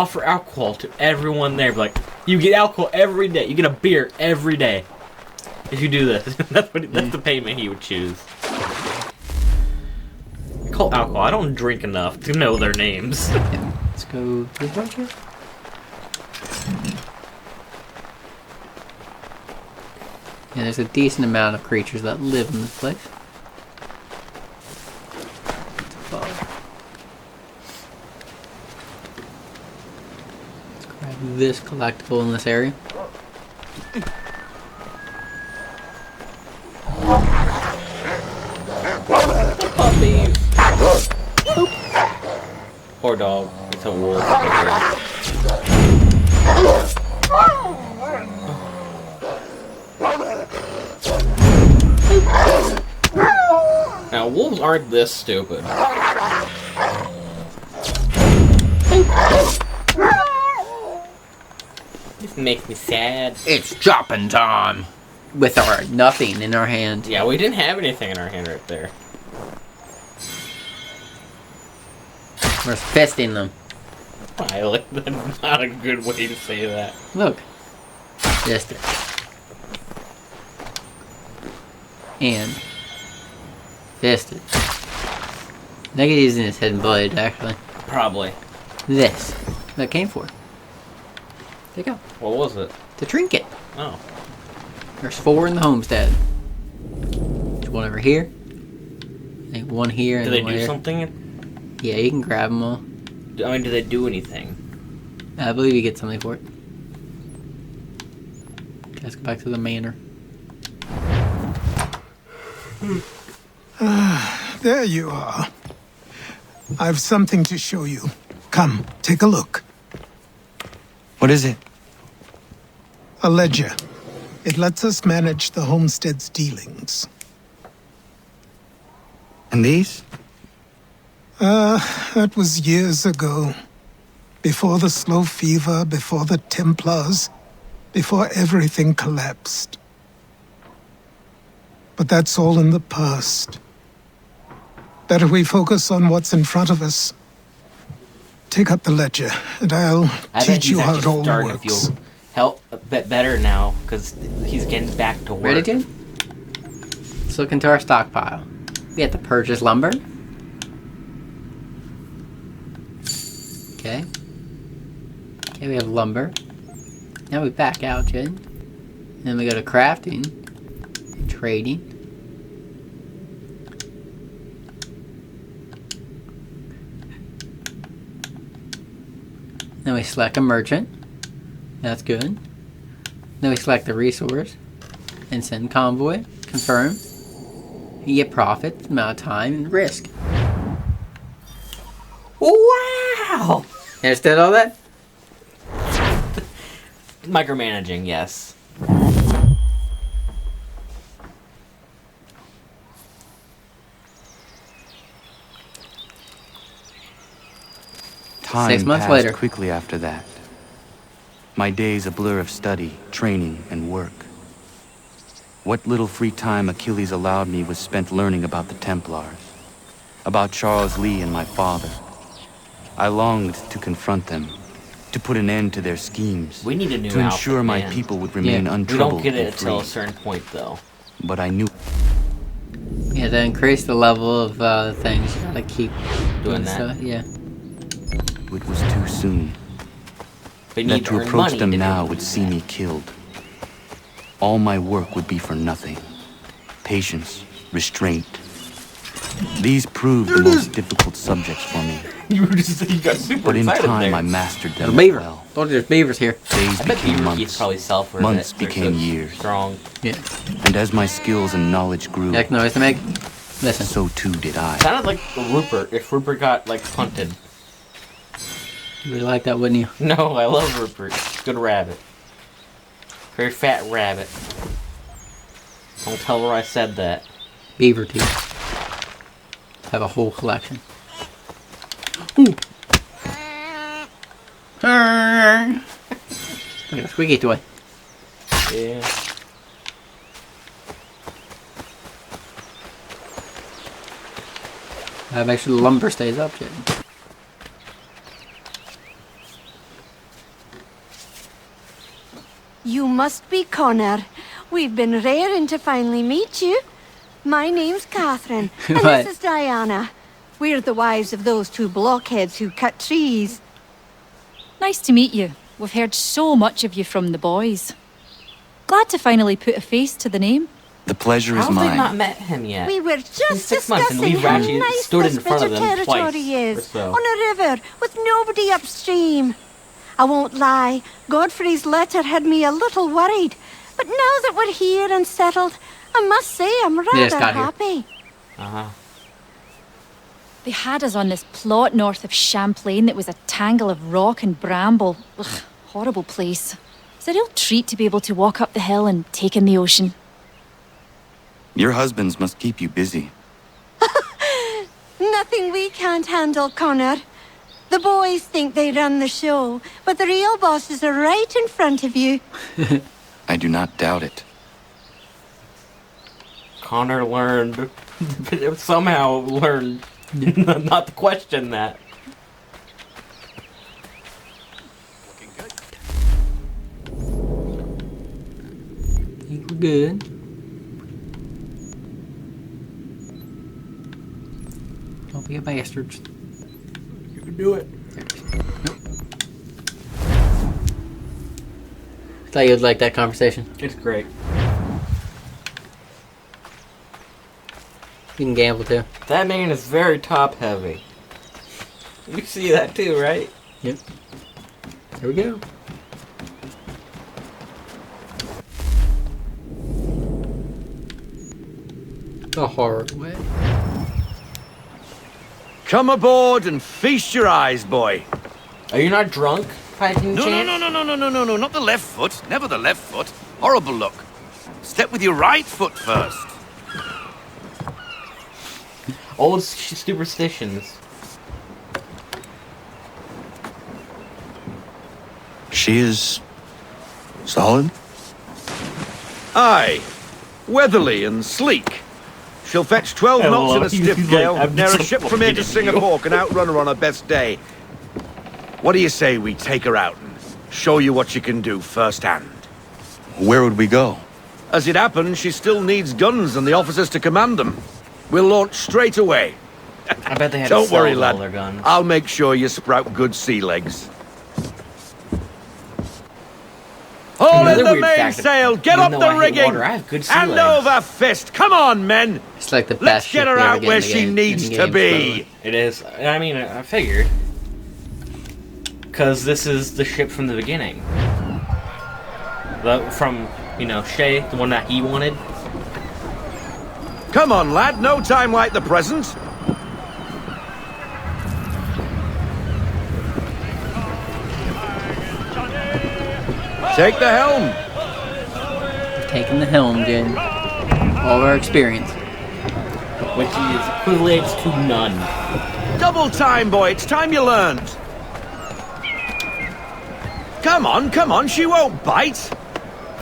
offer alcohol to everyone there. Like, you get alcohol every day. You get a beer every day if you do this. That's the payment he would choose. I call alcohol. I don't drink enough to know their names. Yeah. Let's go to the budget. Yeah, there's a decent amount of creatures that live in this place. Let's grab this collectible in this area. Puppies. Poor dog. It's a wolf. Now, wolves aren't this stupid. This makes me sad. It's chopping time! With our nothing in our hand. Yeah, we didn't have anything in our hand right there. We're fisting them. That's not a good way to say that. Look. Just it. And fisted. I think he's using his hidden blade, actually. Probably. This. That came for. There you go. What was it? The trinket. Oh. There's 4 in the homestead. There's one over here. I think one here. Do and they one do here. something? Yeah, you can grab them all. I mean, do they do anything? I believe you get something for it. Let's go back to the manor. There you are. I've something to show you. Come, take a look. What is it? A ledger. It lets us manage the homestead's dealings. And these? That was years ago. Before the slow fever, before the Templars, before everything collapsed. But that's all in the past. Better we focus on what's in front of us. Take up the ledger, and I'll teach you how it all works. To feel help a bit better now, because he's getting back to work. Ready, dude? Let's look into our stockpile. We have to purchase lumber. Okay. Okay, we have lumber. Now we back out, Jed. And then we go to crafting. And trading. Then we select a merchant. That's good. Then we select the resource. And send convoy. Confirm. You get profit, amount of time, and risk. Wow! You understood all that? Micromanaging, yes. Time 6 months passed later. quickly after that. My days a blur of study, training, and work. What little free time Achilles allowed me was spent learning about the Templars, about Charles Lee and my father. I longed to confront them, to put an end to their schemes, We need a new to ensure outfit, my man. people would remain Yeah. We untroubled don't get it and until a free. certain point, though. But I knew Yeah, to increase the level of things, you gotta keep Doing that. stuff. Yeah. it was too soon. But you That need to to earn approach money them to now do would that. see me killed. All my work would be for nothing. Patience, restraint. These proved the most difficult subjects for me. You got super But in excited time, there. I mastered There's them a beaver. well. Told you there's beavers here. Days I bet became Beaver Keith's months. probably sell-for Months it. They're became so years. Strong. Yeah. And as my skills and knowledge grew, You like noise to make? Listen. so too did I. Sounded like Rupert, if Rupert got, like, punted. You would like that, wouldn't you? No, I love Rupert. Good rabbit. Very fat rabbit. Don't tell her I said that. Beaver teeth. Have a whole collection. Ooh. Look at the squeaky toy. Yeah. Make sure the lumber stays up, Jed. You must be Connor. We've been raring to finally meet you. My name's Catherine, and What? this is Diana. We're the wives of those two blockheads who cut trees. Nice to meet you. We've heard so much of you from the boys. Glad to finally put a face to the name. The pleasure How is have they mine. not met him yet? We were Been just 6 months and discussing we've how actually nice stood this in front bit of of them twice territory or is, so. on a river with nobody upstream. I won't lie, Godfrey's letter had me a little worried, but now that we're here and settled, I must say I'm rather got here. happy. Uh-huh. They had us on this plot north of Champlain that was a tangle of rock and bramble. Ugh, horrible place. It's a real treat to be able to walk up the hill and take in the ocean. Your husbands must keep you busy. Nothing we can't handle, Connor. The boys think they run the show, but the real bosses are right in front of you. I do not doubt it. Connor learned, somehow learned not to question that. I think we're good. Don't be a bastard. You can do it. Thought you'd like that conversation. It's great. You can gamble too. That man is very top heavy. You see that too, right? Yep. There we go. The hard way. Come aboard and feast your eyes, boy. Are you not drunk, Fighting No, Chance? no, not the left foot. Never the left foot. Horrible look. Step with your right foot first. Old superstitions. She is solid? Aye. Weatherly and sleek. She'll fetch 12 I knots in a love- stiff he's gale, like, I'm ne'er a ship from here to disappointed in you. Singapore can outrun her on her best day. What do you say we take her out and show you what she can do firsthand? Where would we go? As it happens, she still needs guns and the officers to command them. We'll launch straight away. I bet they had Don't to sell worry, all lad. their guns. I'll make sure you sprout good sea legs. All in Another the weird fact, mainsail! Get even up though the I hate rigging! water, I have good sea Hand legs. over fist! Come on, men! It's like the best Let's ship get her we ever out get where in the she game- needs in the to games, by the be. way. It is. I mean, I figured. Because this is the ship from the beginning. From, Shay, the one that he wanted. Come on, lad, no time like the present. Take the helm. Taking the helm, Jen. All our experience. Which is equivalent to none. Double time, boy. It's time you learned. Come on, she won't bite.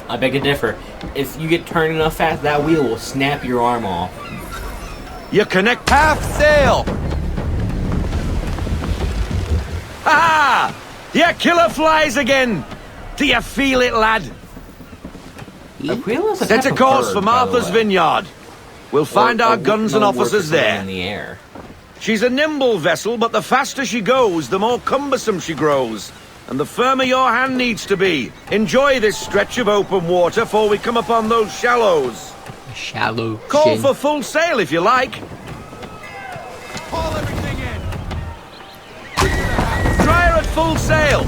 I beg to differ. If you get turned enough fast, that wheel will snap your arm off. You connect half sail. Ha ha! Your killer flies again. Do you feel it, lad? A wheel is a Set type a of course bird, for by the Martha's way. Vineyard. We'll find Or our a guns and no work officers is there. in the air. She's a nimble vessel, but the faster she goes, the more cumbersome she grows. And the firmer your hand needs to be. Enjoy this stretch of open water before we come upon those shallows. Shallow. Call Jen. for full sail if you like. Haul everything in. Try her at full sail.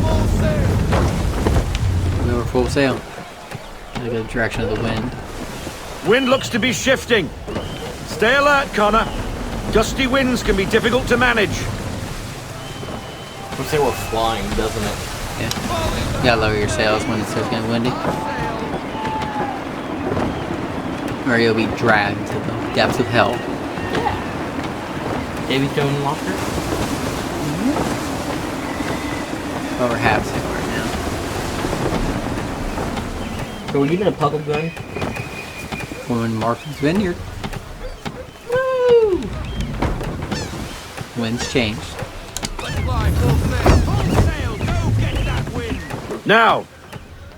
We were full sail. Look at the direction of the wind. Wind looks to be shifting. Stay alert, Connor. Gusty winds can be difficult to manage. Looks like we're flying, doesn't it? Yeah. You gotta lower your sails when it starts getting windy. Or you'll be dragged to the depths of hell. Davy Stone Walker? Well, we're half sail right now. So we're getting a puckle gun? Going Martha's Vineyard. Woo! Wind's changed. Fly full sail. Full sail. Go get that wind. Now,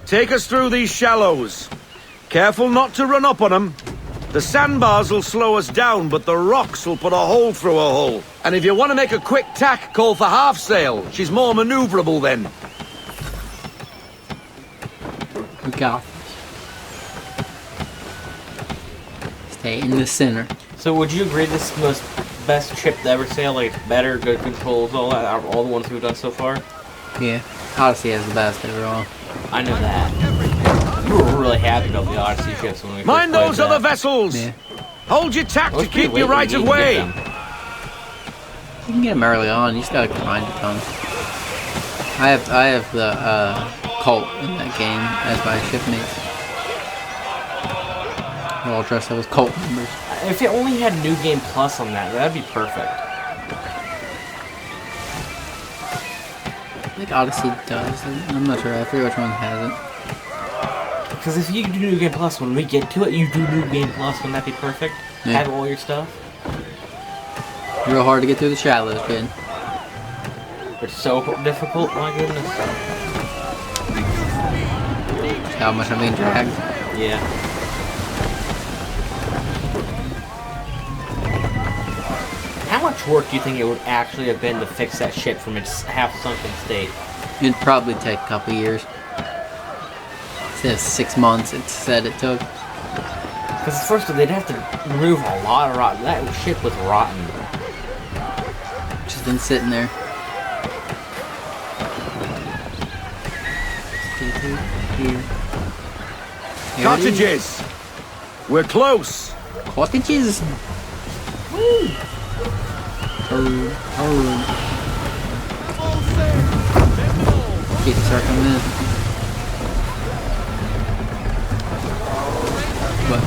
take us through these shallows. Careful not to run up on them. The sandbars will slow us down, but the rocks will put a hole through a hull. And if you want to make a quick tack, call for half sail. She's more maneuverable then. We got this. Stay in the center. So would you agree this is the best ship to ever sail? Like, better, good controls, all that, out of all the ones we've done so far? Yeah. Odyssey has the best overall. I know that. We were really happy about the Odyssey ships when we Mind first those played other that. vessels! Yeah. Hold your tack Well, to it's pretty keep late your when right you of need to way! get them. You can get them early on. You still have to find a ton. I have the cult in that game as my shipmates. They're all dressed up as cult members. If it only had New Game Plus on that, that'd be perfect. I think Odyssey does. I'm not sure. I forget which one has it. Because if you do New Game Plus, when we get to it, you do New Game Plus, wouldn't that be perfect? Yeah. Have all your stuff. Real hard to get through the shallows, kid. It's so difficult, my goodness. How much I'm being dragged. Yeah. How much work do you think it would actually have been to fix that ship from its half-sunken state? It'd probably take a couple years. It says 6 months it said it took. Because first they'd have to remove a lot of rotten. That ship was rotten. Just been sitting there. Here. Cottages! We're close! Cottages! Woo! Keep circling in. What?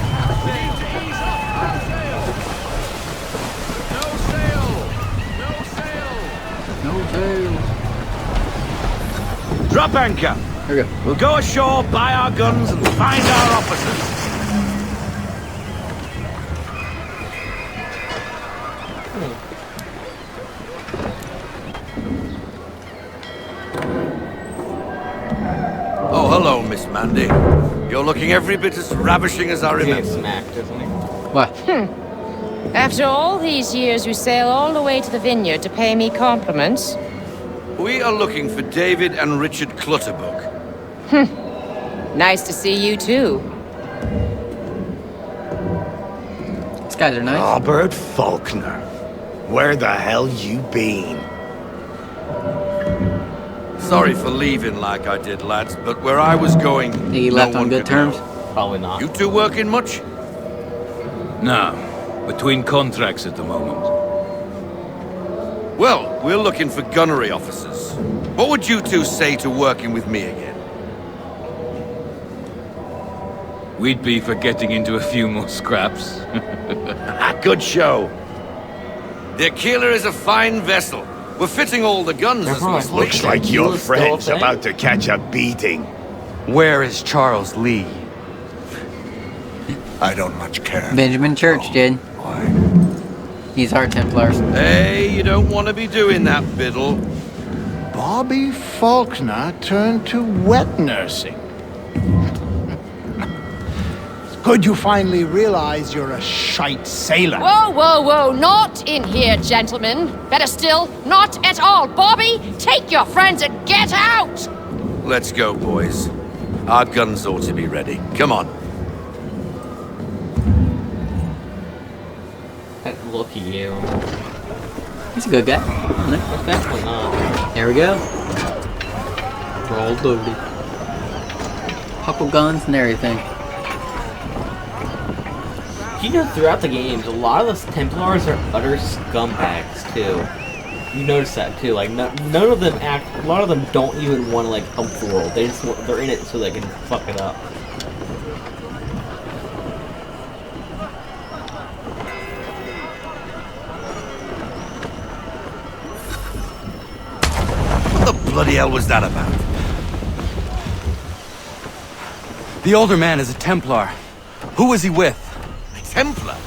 No sail. Drop anchor! There we go. We'll go ashore, buy our guns, and find our officers. Oh, hello, Miss Mandy. You're looking every bit as ravishing as I He gets remember. smacked, doesn't he? What? After all these years, you sail all the way to the vineyard to pay me compliments? We are looking for David and Richard Clutterbuck. Nice to see you, too. These guys are nice. Robert Faulkner. Where the hell you been? Sorry for leaving like I did, lads, but where I was going, Think he no left on one good could terms? know. Probably not. You two working much? No. Between contracts at the moment. Well, we're looking for gunnery officers. What would you two say to working with me again? We'd be for getting into a few more scraps. Good show. The Aquila is a fine vessel. We're fitting all the guns as we speak. Looks like your Still a friend's thing? about to catch a beating. Where is Charles Lee? I don't much care. Benjamin Church did. Why? He's our Templars. Hey, you don't want to be doing that, Biddle. Bobby Faulkner turned to wet nursing. It's good you finally realize you're a shite sailor. Whoa, whoa, whoa, not in here, gentlemen. Better still, not at all. Bobby, take your friends and get out! Let's go, boys. Our guns ought to be ready. Come on. Look at you. He's a good guy. That's definitely not. There we go. Roll loaded. Couple guns and everything. You know, throughout the games, a lot of those Templars are utter scumbags, too. You notice that, too. Like, none of them act... A lot of them don't even want to, like, help the world. They just they're in it so they can fuck it up. What the bloody hell was that about? The older man is a Templar. Who was he with? A Templar?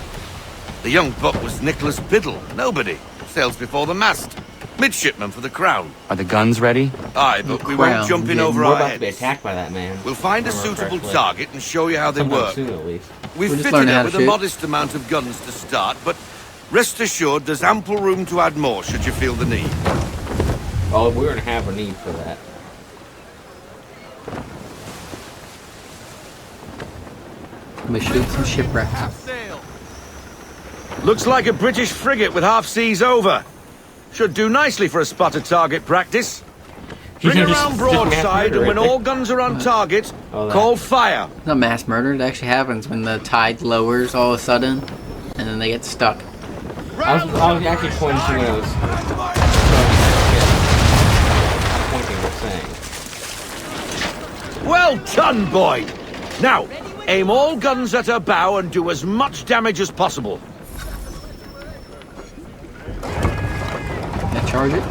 The young buck was Nicholas Biddle. Nobody. Sails before the mast. Midshipman for the Crown. Are the guns ready? Aye, but we Crown, won't jump in yeah. over We're our about to be heads. attacked by that man. We'll find a If I remember suitable correctly. target and show you how they Sometime work. soon, at least. We've We're just fitted learning how it to with a shoot. modest amount of guns to start, but rest assured there's ample room to add more should you feel the need. Oh, we're gonna have a need for that. I'm gonna shoot some shipwrecks. Looks like a British frigate with half seas over. Should do nicely for a spotted target practice. Bring can just- around just broadside, mass and when murder it. all guns are on target, Oh, that. call fire. It's not mass murder. It actually happens when the tide lowers all of a sudden, and then they get stuck. I was actually pointing to when I was pointing what saying. Well done, Boyd. Now, aim all guns at her bow and do as much damage as possible. Can I charge it?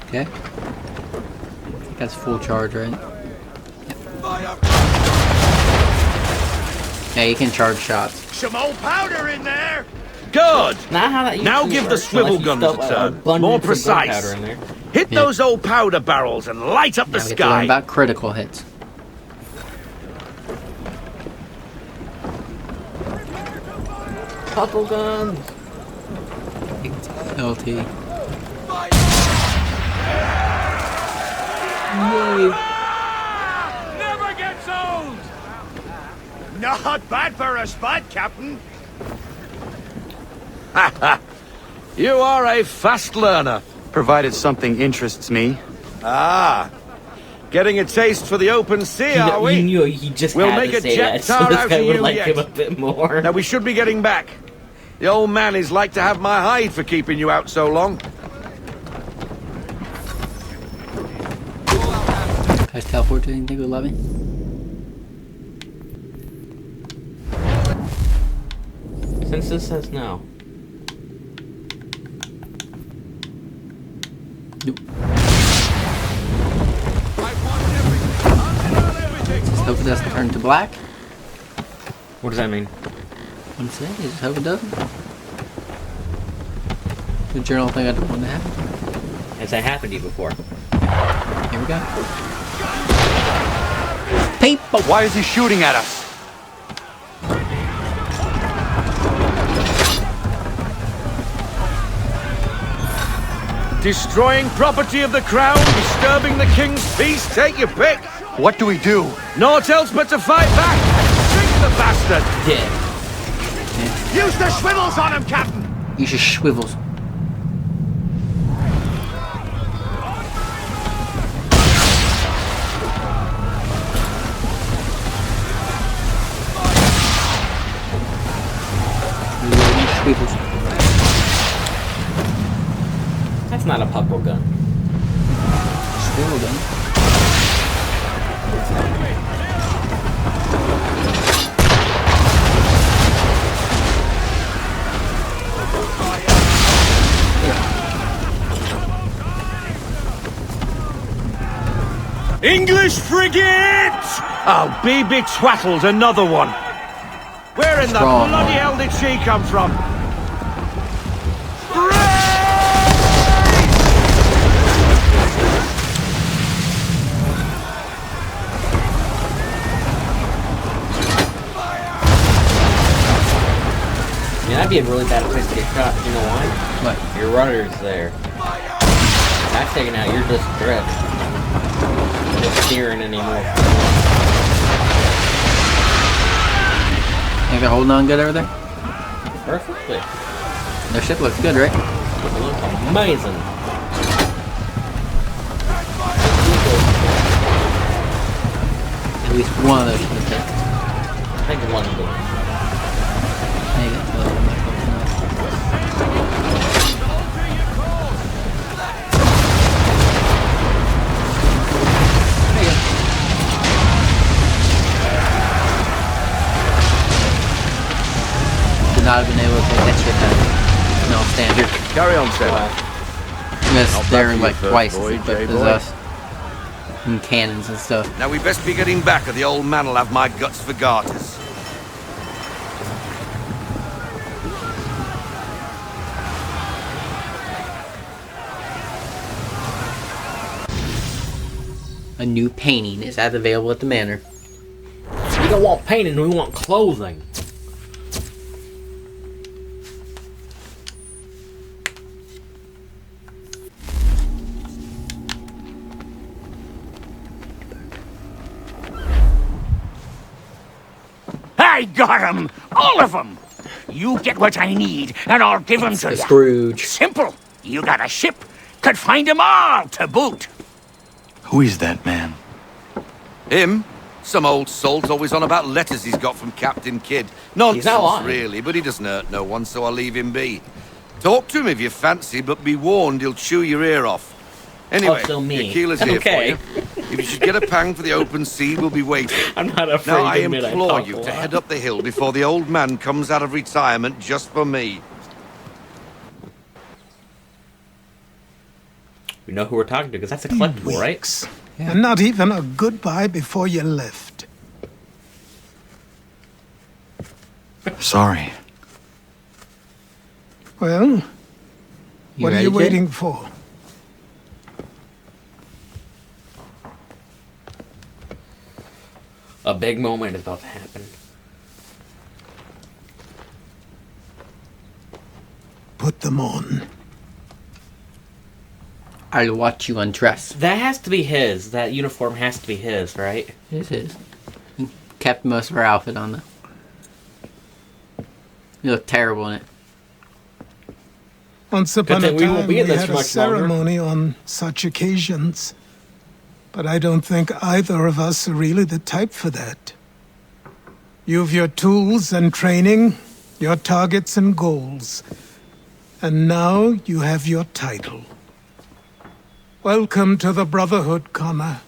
Okay. I think that's full charge, right? Yep. Yeah, you can charge shots. Some old powder in there! Good. Not how that Now usually give the works, swivel unless you guns a stuff turn. abundance More of precise. gunpowder in there. Hit Yeah. those old powder barrels and light up the Now we get to learn sky. about critical hits. Couple guns. LT. Yay. Never gets old! Not bad for a spud, Captain. You are a fast learner. Provided something interests me. Ah, getting a taste for the open sea, are You we? knew he just We'll had make to a say jet that, so tar this out guy of would you like yet. him a bit more. Now we should be getting back. The old man is like to have my hide for keeping you out so long. Guys, teleport to anything with Levy? Since this says no. Nope. Hope it doesn't turn to black. What does that mean? I'm saying, I just hope it doesn't. The journal thing I don't want to happen. Has that happened to you before? Here we go. People! Why is he shooting at us? Destroying property of the crown, disturbing the king's peace, take your pick. What do we do? Naught else but to fight back. Sink the bastard. Dead. Use the swivels on him, Captain! Use your swivels. Swivels. That's not a puckle gun. Swivel gun. English frigate! Oh, BB Twattle's another one. Where in the Strong. bloody hell did she come from? Yeah, that'd be a really bad place to get shot. You know why? What? Your rudder's there. That's taken out. You're just drift. You're just steering anymore. Think they're holding on good over there? Perfectly. Their ship looks good, right? It looks amazing. At least one of those should have hit. I think one did. Maybe that's a little bit close enough. There you go. Should not have been able to take that shit out. No, standard. Carry on, sailor. Yes, they're back to you like first, twice boy, as equipped as J-boy. us. And cannons and stuff. Now we best be getting back or the old man'll have my guts for garters. A new painting is available at the manor. We don't want painting, we want clothing. I got 'em! All of 'em! You get what I need, and I'll give 'em to you. Scrooge. Simple. You got a ship, could find 'em all to boot. Who is that man? Him? Some old salt always on about letters he's got from Captain Kidd. Nonsense, lying. really, but he doesn't hurt no one, so I'll leave him be. Talk to him if you fancy, but be warned he'll chew your ear off. Anyway, Oh, so me. your keeler's here Okay. for you. If you should get a pang for the open sea, we'll be waiting. I'm not afraid Now, I to admit I implore talk you a to lot. head up the hill before the old man comes out of retirement just for me. We know who we're talking to, because that's a collectible, right? Weeks. And not even a goodbye before you left. Sorry. Well, what are ready, you kid? waiting for? A big moment is about to happen. Put them on. I'll watch you undress. That has to be his. That uniform has to be his, right? This is. He kept most of our outfit on, though. You look terrible in it. Once upon Good a thing we won't time, be we in this had a much longer. ceremony on such occasions. But I don't think either of us are really the type for that. You've your tools and training, your targets and goals. And now you have your title. Welcome to the Brotherhood, Connor.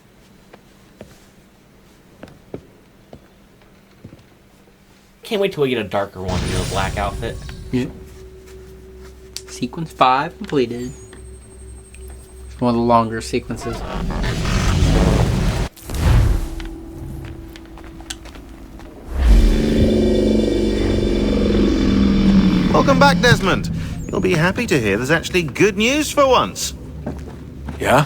Can't wait till we get a darker one, you know, black outfit. Yeah. Sequence 5 completed. It's one of the longer sequences. Welcome back, Desmond. You'll be happy to hear there's actually good news for once. Yeah?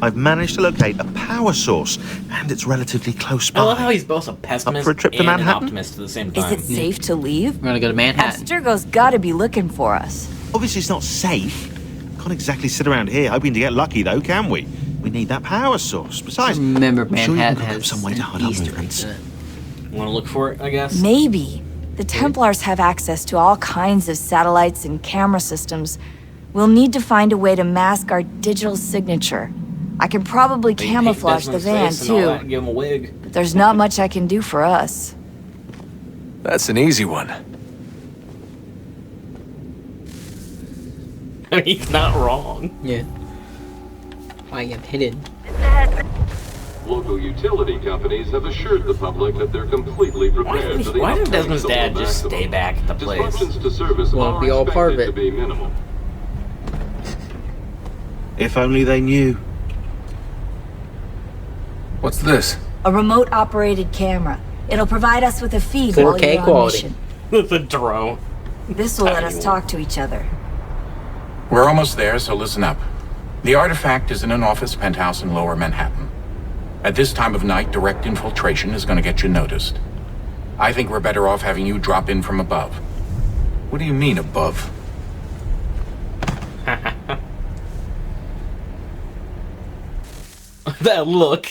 I've managed to locate a power source, and it's relatively close by. I love how he's both a pessimist for a trip to and an Manhattan? optimist at the same Is time. it safe to leave? We're gonna go to Manhattan. Abstergo's gotta be looking for us. Obviously, it's not safe. Can't exactly sit around here hoping to get lucky, though, can we? We need that power source. Besides, Remember, I'm sure you can Manhattan cook up has some way to hide our Easter movements. eggs in it. Want to look for it, I guess? Maybe. The Templars have access to all kinds of satellites and camera systems. We'll need to find a way to mask our digital signature. I can probably They paint camouflage the Desmond's van, face and all that, too. give him a wig. But there's not much I can do for us. That's an easy one. He's not wrong. Yeah. I am hidden. Local utility companies have assured the public that they're completely prepared for the Why did upcoming Desmond's solar dad just maximum. stay back at the place? Disruptions to service Won't are be all part of expected to it. be minimal. If only they knew. What's this? A remote-operated camera. It'll provide us with a feed while 4K you're on quality. mission. It's a drone. This will let us talk to each other. We're almost there, so listen up. The artifact is in an office penthouse in Lower Manhattan. At this time of night, direct infiltration is going to get you noticed. I think we're better off having you drop in from above. What do you mean above? That look,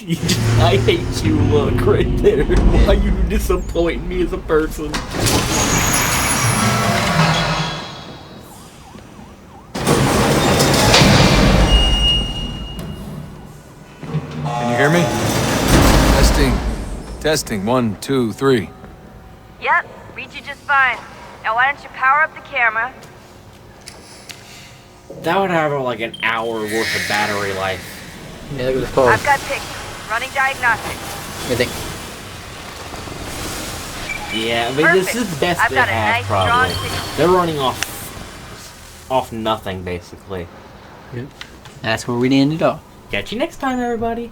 I hate you look right there. Why you disappoint me as a person? Can you hear me? Testing. 1, 2, 3. Yep, read you just fine. Now why don't you power up the camera? That would have like an hour worth of battery life. Yeah, look at the phone. I've got pictures. Running diagnostics. I think. Yeah, I mean, this is the best I've they got a have, nice, probably. strong signal. They're running off nothing, basically. Yep. That's where we ended off. Catch you next time, everybody.